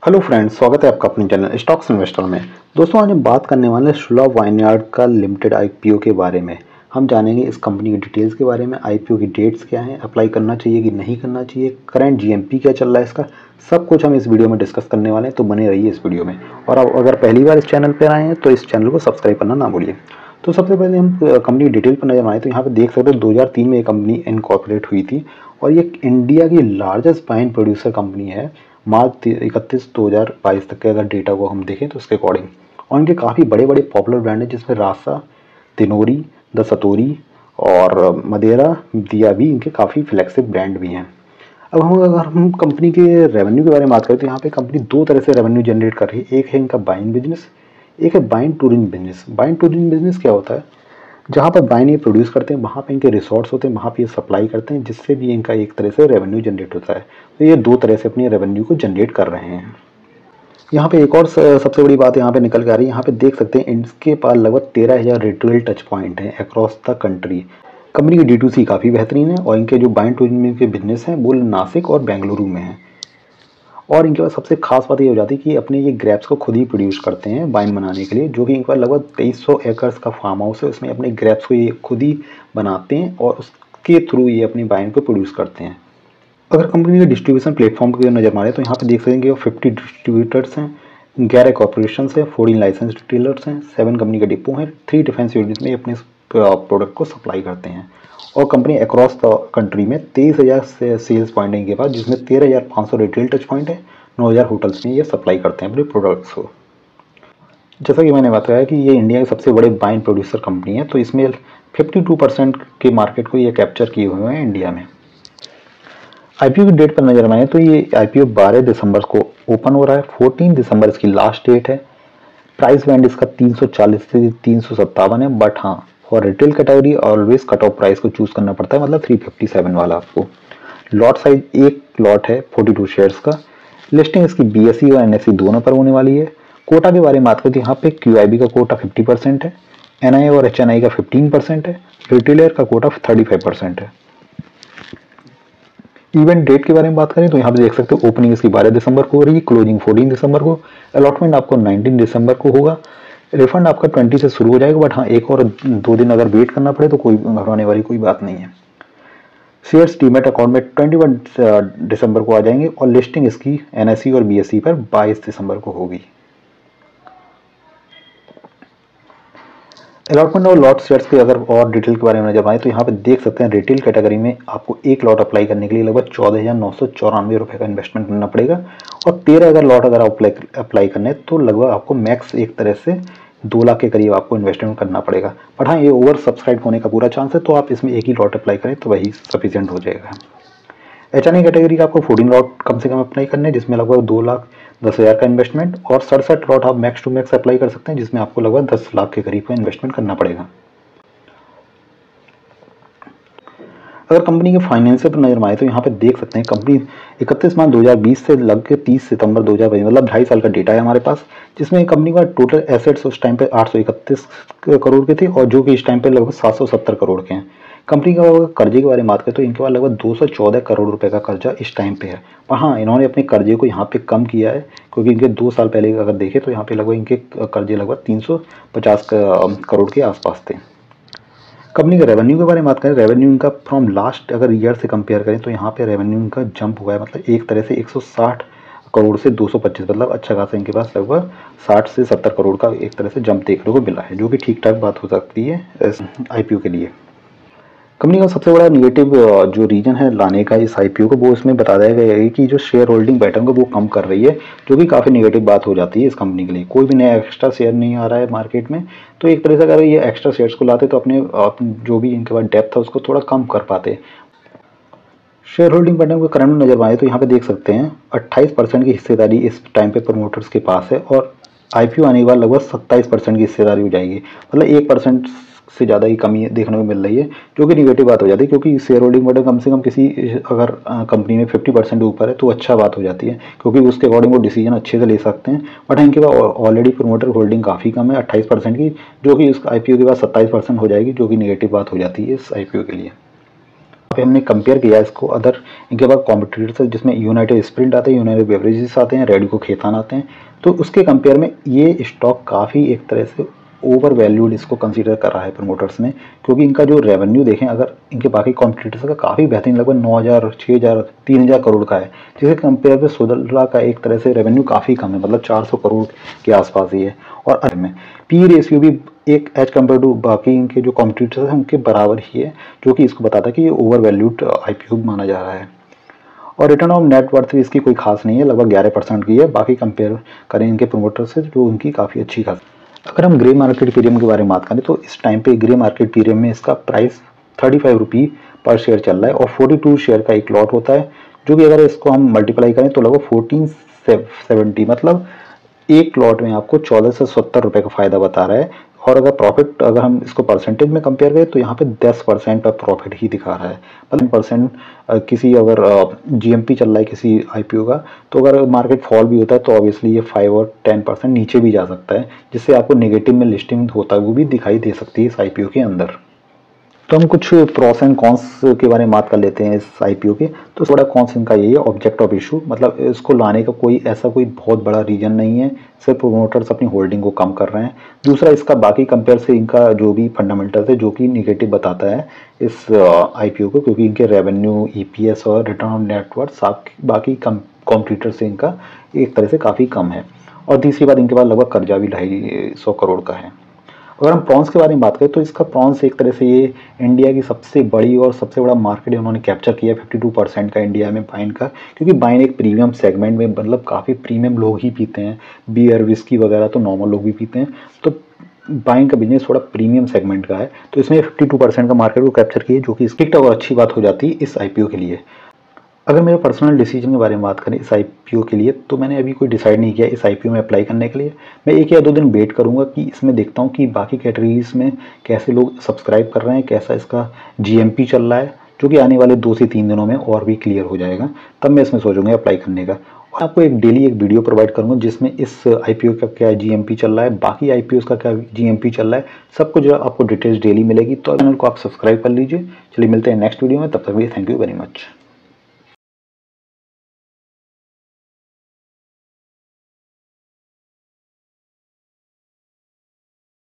Hello friends, स्वागत है आपका अपने चैनल स्टॉक्स इन्वेस्टर में। दोस्तों, आज हम बात करने वाले हैं शुला वाइनयार्ड का लिमिटेड आईपीओ के बारे में। हम जानेंगे इस कंपनी की डिटेल्स के बारे में, आईपीओ की डेट्स क्या हैं, अप्लाई करना चाहिए कि नहीं करना चाहिए, करंट जीएमपी क्या चल रहा है इसका, सब कुछ हम इस वीडियो में डिस्कस करने वाले हैं। तो बने रहिए इस वीडियो में। और अब अगर पहली बार इस चैनल पर आए हैं तो इस चैनल को सब्सक्राइब करना ना भूलिए। तो सबसे पहले हम कंपनी की डिटेल पर नजर आए तो यहाँ पे देख सकते हैं 2003 में ये कंपनी इनकॉर्पोरेट हुई थी और ये इंडिया की लार्जेस्ट वाइन प्रोड्यूसर कंपनी है मार्च 31 2022 तक के अगर डेटा को हम देखें तो उसके अकॉर्डिंग। और इनके काफ़ी बड़े बड़े पॉपुलर ब्रांड हैं जिसमें रासा, तिनोरी, द सतोरी और मदेरा दिया भी इनके काफ़ी फ्लैगशिप ब्रांड भी हैं। अब हम अगर हम कंपनी के रेवेन्यू के बारे में बात करें तो यहाँ पे कंपनी दो तरह से रेवेन्यू जनरेट कर रही है। एक है इनका बाइंग बिजनेस, एक है buying touring business. Buying touring business क्या होता है? जहाँ पर वाइन ये प्रोड्यूस करते हैं वहाँ पे इनके रिसोर्ट्स होते हैं, वहाँ पे ये सप्लाई करते हैं, जिससे भी इनका एक तरह से रेवेन्यू जनरेट होता है। तो ये दो तरह से अपनी रेवेन्यू को जनरेट कर रहे हैं। यहाँ पे एक और सबसे बड़ी बात यहाँ पे निकल के आ रही है। यहाँ पे देख सकते हैं इनके पास लगभग 13,000 रिटेल टच पॉइंट हैं अक्रॉस द कंट्री। कंपनी की D2C काफ़ी बेहतरीन है और इनके जो वाइन टूरिज्म के बिजनेस हैं वो नासिक और बेंगलुरु में हैं। और इनके पास सबसे खास बात ये हो जाती है कि अपने ये ग्रेप्स को खुद ही प्रोड्यूस करते हैं वाइन बनाने के लिए, जो कि इनका लगभग 2300 एकर्स का फार्म हाउस है। उसमें अपने ग्रेप्स को ये खुद ही बनाते हैं और उसके थ्रू ये अपनी वाइन को प्रोड्यूस करते हैं। अगर कंपनी के डिस्ट्रीब्यूशन प्लेटफॉर्म की नज़र मारे तो यहाँ पे देख सकेंगे 50 डिस्ट्रीब्यूटर्स हैं, 11 कॉर्पोरेशन है, 14 लाइसेंस रिटेलर्स हैं, 7 कंपनी के डिपो हैं, 3 डिफेंस यूनिट्स में अपने प्रोडक्ट को सप्लाई करते हैं। और कंपनी अक्रॉस द कंट्री में 23,000 से सेल्स पॉइंट है इनके पास, जिसमें 13,500 रिटेल टच पॉइंट है, 9,000 होटल्स में ये सप्लाई करते हैं अपने प्रोडक्ट्स को। जैसा कि मैंने बताया कि ये इंडिया के सबसे बड़े वाइन प्रोड्यूसर कंपनी है, तो इसमें 52% के मार्केट को ये कैप्चर किए हुए हैं इंडिया में। आईपीओ की डेट पर नजर आए तो ये आईपीओ 12 दिसंबर को ओपन हो रहा है, 14 दिसंबर इसकी लास्ट डेट है। प्राइस बैंड इसका 340 से 357 है, बट हाँ for retail category always cut off price को चूज करना पड़ता है, मतलब 357 वाला आपको। लॉट साइज एक लॉट है 42 शेयर्स का। लिस्टिंग इसकी बीएसई और एनएसई दोनों पर होने वाली है। कोटा के बारे में बात करें तो यहाँ पे क्यूआईबी का कोटा 50% है, एनआई और एचएनआई का 15% है, रिटेलर का कोटा 35% है। इवेंट डेट के बारे में बात करें तो यहाँ पे देख सकते हो ओपनिंग इसकी 12 दिसंबर को हो रही है, क्लोजिंग 14 दिसंबर को, अलॉटमेंट आपको 19 दिसंबर को होगा, रिफंड आपका 20 से शुरू हो जाएगा, बट हाँ एक और 2 दिन अगर वेट करना पड़े तो कोई घबराने वाली कोई बात नहीं है। शेयर्स डीमैट अकाउंट में 21 दिसंबर को आ जाएंगे और लिस्टिंग इसकी एनएसई और बीएसई पर 22 दिसंबर को होगी। अलॉटमेंट और लॉट शेयर्स के अगर और डिटेल के बारे में नजर आए तो यहाँ पे देख सकते हैं रिटेल कैटेगरी में आपको एक लॉट अप्लाई करने के लिए लगभग 14,994 रुपये का इन्वेस्टमेंट करना पड़ेगा। और 13 अगर लॉट अगर अप्लाई करने तो लगभग आपको मैक्स एक तरह से 2 लाख के करीब आपको इन्वेस्टमेंट करना पड़ेगा। बट हाँ ये ओवर सब्सक्राइब होने का पूरा चांस है, तो आप इसमें एक ही लॉट अप्लाई करें तो वही सफिशियंट हो जाएगा। एचएनआई कैटेगरी का आपको 14 लॉट कम से कम अप्लाई करने हैं, जिसमें लगभग 2,10,000 का इन्वेस्टमेंट, और 67 लॉट आप मैक्स टू मैक्स अप्लाई कर सकते हैं, जिसमें आपको लगभग 10 लाख के करीब का इन्वेस्टमेंट करना पड़ेगा। अगर कंपनी के फाइनेंशियल पर नजर मारे तो यहाँ पे देख सकते हैं कंपनी 31 मार्च 2020 से लग के 30 सितंबर 2022 मतलब 2.5 साल का डेटा है हमारे पास, जिसमें कंपनी का टोटल एसेट्स उस टाइम पे 831 करोड़ के थे और जो कि इस टाइम पे लगभग 770 करोड़ के हैं। कंपनी का कर्जे के बारे में बात करें तो इनके पास लगभग 214 करोड़ रुपए का कर्जा इस टाइम पे है। पर हाँ इन्होंने अपने कर्जे को यहाँ पे कम किया है, क्योंकि इनके 2 साल पहले अगर देखें तो यहाँ पे लगभग इनके कर्जे लगभग 350 करोड़ के आसपास थे। कंपनी के रेवेन्यू के बारे में बात करें, रेवेन्यू इनका फ्रॉम लास्ट अगर ईयर से कंपेयर करें तो यहाँ पे रेवेन्यू इनका जंप हुआ है, मतलब एक तरह से 160 करोड़ से 225, मतलब अच्छा खासा इनके पास लगभग 60 से 70 करोड़ का एक तरह से जंप देखने को मिला है, जो कि ठीक ठाक बात हो सकती है आईपीओ के लिए। कंपनी का सबसे बड़ा निगेटिव जो रीजन है लाने का इस आईपीओ को, वो इसमें बता दिया गया है कि जो शेयर होल्डिंग पैटर्न को वो कम कर रही है, जो कि काफ़ी निगेटिव बात हो जाती है इस कंपनी के लिए। कोई भी नया एक्स्ट्रा शेयर नहीं आ रहा है मार्केट में, तो एक तरह से अगर ये एक्स्ट्रा शेयर्स को लाते तो अपने जो भी इनके पास डेप्थ है उसको थोड़ा कम कर पाते। शेयर होल्डिंग पैटर्न को करंट में नजर आए तो यहाँ पे देख सकते हैं 28% की हिस्सेदारी इस टाइम पे प्रमोटर्स के पास है, और आईपीओ आने के बाद लगभग 27% की हिस्सेदारी हो जाएगी, मतलब 1% से ज़्यादा ही कमी देखने को मिल रही है, जो कि निगेटिव बात हो जाती है। क्योंकि शेयर होल्डिंग पैटर्न कम से कम किसी अगर कंपनी में 50% ऊपर है तो अच्छा बात हो जाती है, क्योंकि उसके अकॉर्डिंग वो डिसीजन अच्छे से ले सकते हैं। बट इनके पास ऑलरेडी प्रमोटर होल्डिंग काफ़ी कम है 28% की, जो कि इस आईपीओ के बाद 27% हो जाएगी, जो कि निगेटिव बात हो जाती है इस आईपीओ के लिए। पे हमने कंपेयर किया इसको अदर इनके बाद कॉम्पिटिटर्स है, जिसमें यूनाइटेड स्प्रिंट आते हैं, यूनाइटेड बेवरेजेस आते हैं, रेडिको खेतान आते हैं। तो उसके कंपेयर में ये स्टॉक काफ़ी एक तरह से ओवर वैल्यूड इसको कंसीडर कर रहा है प्रमोटर्स ने, क्योंकि इनका जो रेवेन्यू देखें अगर इनके बाकी कॉम्पिटिटर्स का काफ़ी बेहतरीन, लगभग 9,000, 6,000, 3,000 करोड़ का है, जिसके कंपेयर पे सोलरा का एक तरह से रेवेन्यू काफ़ी कम है, मतलब 400 करोड़ के आसपास ही है। और अंत में पी रेशियो भी एक एज कम्पेयर टू बाकी इनके जो कॉम्पिटिटर्स हैं उनके बराबर ही है, जो कि इसको बताता है कि ये ओवर वैल्यूड आईपीओ माना जा रहा है। और रिटर्न ऑफ नेट वर्थ भी इसकी कोई खास नहीं है, लगभग 11% की है, बाकी कंपेयर करें इनके प्रमोटर से जो उनकी काफ़ी अच्छी खास। अगर हम ग्रे मार्केट पीरियड के बारे में बात करें तो इस टाइम पे ग्रे मार्केट पीरियड में इसका प्राइस 35 रुपये पर शेयर चल रहा है और 42 शेयर का एक लॉट होता है, जो कि अगर इसको हम मल्टीप्लाई करें तो लगभग 1470, मतलब एक लॉट में आपको 14 से 70 रुपये का फायदा बता रहा है। और अगर प्रॉफिट अगर हम इसको परसेंटेज में कंपेयर करें तो यहाँ पे 10% का प्रॉफिट ही दिखा रहा है, मतलब 10% किसी अगर जीएमपी चल रहा है किसी आईपीओ का, तो अगर मार्केट फॉल भी होता है तो ऑब्वियसली ये 5 और 10% नीचे भी जा सकता है, जिससे आपको नेगेटिव में लिस्टिंग होता है वो भी दिखाई दे सकती है इस आईपीओ के अंदर। तो हम कुछ प्रोस एंड कॉन्स के बारे में बात कर लेते हैं इस आईपीओ के। तो थोड़ा कॉन्स इनका ये है, ऑब्जेक्ट ऑफ इशू, मतलब इसको लाने का कोई ऐसा कोई बहुत बड़ा रीजन नहीं है, सिर्फ प्रोमोटर्स अपनी होल्डिंग को कम कर रहे हैं। दूसरा, इसका बाकी कंपेयर से इनका जो भी फंडामेंटल्स है जो कि निगेटिव बताता है इस आईपीओ को, क्योंकि इनके रेवेन्यू, ईपीएस और रिटर्न ऑन नेटवर्थ बाकी कॉम्पिटिटर से इनका एक तरह से काफ़ी कम है। और तीसरी बात, इनके पास लगभग कर्जा भी 250 करोड़ का है। अगर हम प्रॉन्स के बारे में बात करें तो इसका प्रॉन्स एक तरह से ये इंडिया की सबसे बड़ी और सबसे बड़ा मार्केट उन्होंने कैप्चर किया 52% का इंडिया में वाइन का, क्योंकि वाइन एक प्रीमियम सेगमेंट में, मतलब काफ़ी प्रीमियम लोग ही पीते हैं, बियर, विस्की वगैरह तो नॉर्मल लोग भी पीते हैं, तो वाइन का बिजनेस थोड़ा प्रीमियम सेगमेंट का है, तो इसमें 52% का मार्केट को कैप्चर किया, जो कि स्ट्रिक्ट और अच्छी बात हो जाती है इस आईपीओ के लिए। अगर मेरे पर्सनल डिसीजन के बारे में बात करें इस आईपीओ के लिए, तो मैंने अभी कोई डिसाइड नहीं किया इस आईपीओ में अप्लाई करने के लिए। मैं 1 या 2 दिन वेट करूंगा कि इसमें देखता हूं कि बाकी कैटेगरीज में कैसे लोग सब्सक्राइब कर रहे हैं, कैसा इसका जीएमपी चल रहा है, जो कि आने वाले 2 से 3 दिनों में और भी क्लियर हो जाएगा, तब मैं इसमें सोचूंगा अप्लाई करने का। और आपको डेली एक वीडियो प्रोवाइड करूंगा जिसमें इस आईपीओ का क्या जीएमपी चल रहा है, बाकी आईपीओ का क्या जीएमपी चल रहा है, सब कुछ आपको डिटेल्स डेली मिलेगी। तो चैनल को आप सब्सक्राइब कर लीजिए। चलिए मिलते हैं नेक्स्ट वीडियो में, तब तक भी थैंक यू वेरी मच।